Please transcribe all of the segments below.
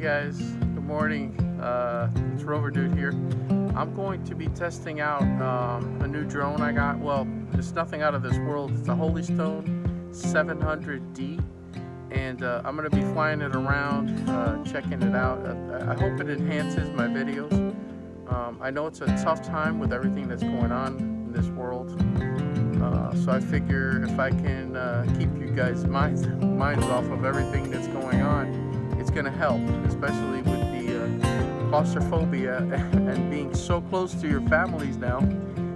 guys, good morning. It's Rover Dude here. I'm going to be testing out a new drone I got. Well, it's nothing out of this world. It's a Holystone 700D, and I'm going to be flying it around, checking it out. I hope it enhances my videos. I know it's a tough time with everything that's going on in this world, so I figure if I can keep you guys' minds off of everything that's going on, it's going to help, especially with the claustrophobia and being so close to your families now.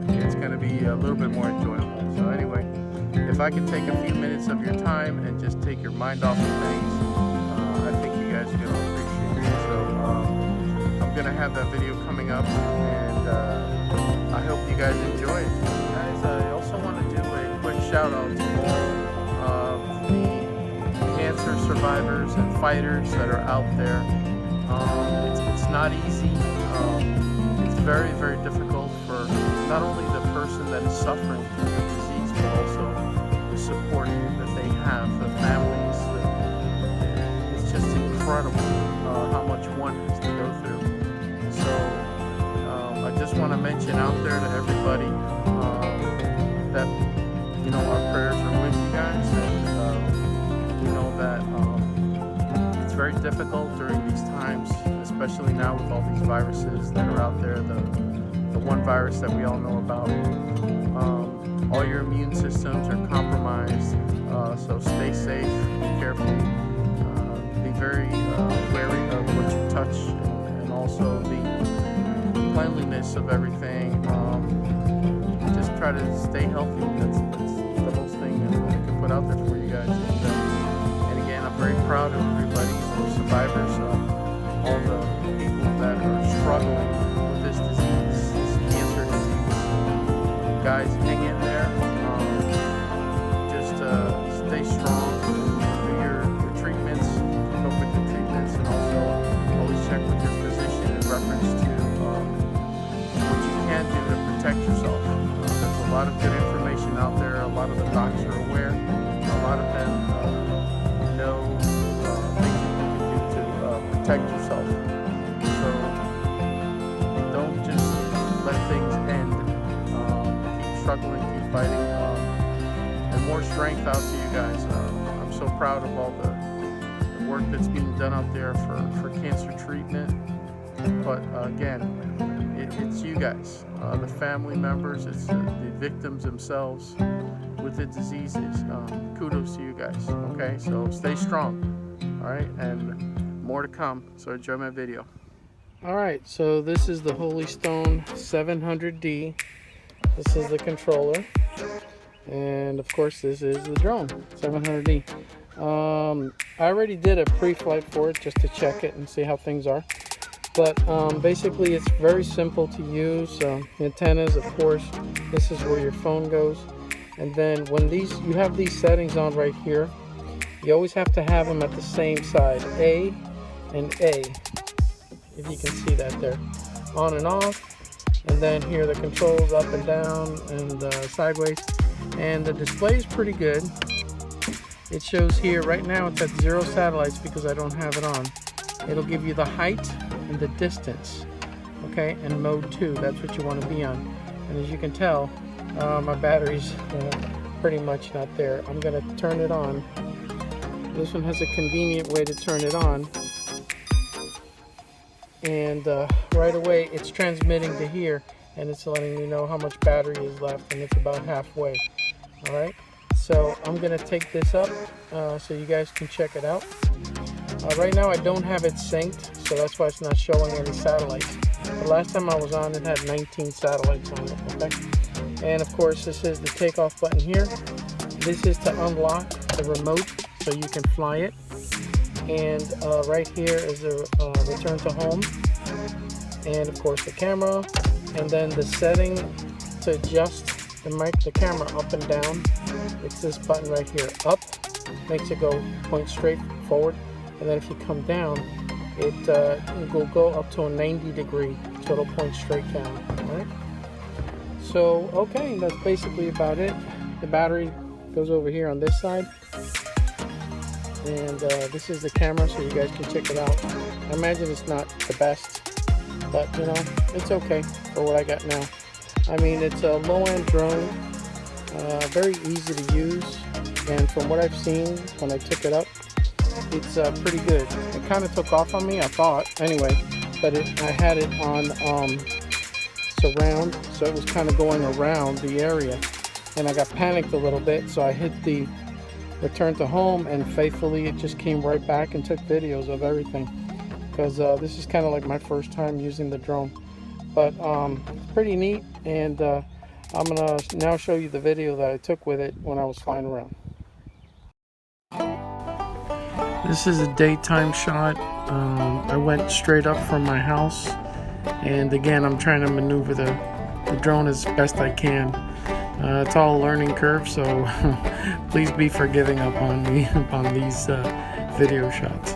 It's going to be a little bit more enjoyable. So anyway, if I could take a few minutes of your time and just take your mind off of things, I think you guys are going to appreciate it. So I'm going to have that video coming up, and I hope you guys enjoy it. Guys, I also want to do a quick shout out to all of the cancer survivors and fighters that are out there. It's not easy. It's very, very difficult for not only the person that is suffering from the disease, but also the support that they have, the families. It's just incredible how much one has to go through. So I just want to mention out there to everybody that, you know, our prayers are with you guys, and we know that it's very difficult during these times, especially now with all these viruses that are out there. The one virus that we all know about, all your immune systems are compromised, so stay safe, be careful, be very wary of what you touch, and also the cleanliness of everything. Just try to stay healthy. That's the most thing that I can put out there for you guys. And again, I'm very proud of everybody, the survivors, all the people that are struggling with this disease, this cancer disease. Guys, hang in there. Just stay strong. Do your treatments, keep up with your treatments, and also always check with your physician in reference to what you can do to protect yourself. There's a lot of good information out there. A lot of the docs are aware. A lot of them know things that you can do to protect yourself. So don't just let things end. Keep struggling, keep fighting, and more strength out to you guys. I'm so proud of all the work that's being done out there for cancer treatment. But again, it's you guys, the family members, it's the victims themselves with the diseases. Kudos to you guys. Okay, so stay strong. All right, and more to come. So enjoy my video. All right, so this is the Holystone 700D. This is the controller, and of course this is the drone 700D. I already did a pre-flight for it just to check it and see how things are. But basically it's very simple to use. Antennas, of course, this is where your phone goes. And then when you have these settings on right here, you always have to have them at the same side, A and A, if you can see that there, on and off. And then here the controls up and down and sideways. And the display is pretty good. It shows here, right now it's at 0 satellites because I don't have it on. It'll give you the height and the distance, okay, and mode 2, that's what you want to be on. And as you can tell, my battery's pretty much not there. I'm going to turn it on. This one has a convenient way to turn it on, and right away it's transmitting to here, and it's letting me know how much battery is left, and it's about halfway. All right, so I'm going to take this up so you guys can check it out. Right now I don't have it synced, so that's why it's not showing any satellites. The last time I was on, it had 19 satellites on it, okay? And of course, this is the takeoff button here. This is to unlock the remote so you can fly it. And right here is the return to home. And of course the camera. And then the setting to adjust the camera up and down. It's this button right here. Up makes it point straight forward. And then if you come down, it will go up to a 90-degree, so it'll point straight down. All right. So okay, that's basically about it. The battery goes over here on this side. and this is the camera, so you guys can check it out. I imagine it's not the best, but you know, it's okay for what I got now. I mean, it's a low-end drone, very easy to use, and from what I've seen when I took it up, it's pretty good. It kind of took off on me, I thought, anyway, but I had it on surround, so it was kind of going around the area, and I got panicked a little bit, so I hit the return to home, and faithfully it just came right back and took videos of everything, because this is kind of like my first time using the drone. But it's pretty neat, and I'm gonna now show you the video that I took with it when I was flying around. This is a daytime shot. I went straight up from my house, and again, I'm trying to maneuver the drone as best I can. It's all a learning curve, so please be forgiving up on me on these video shots.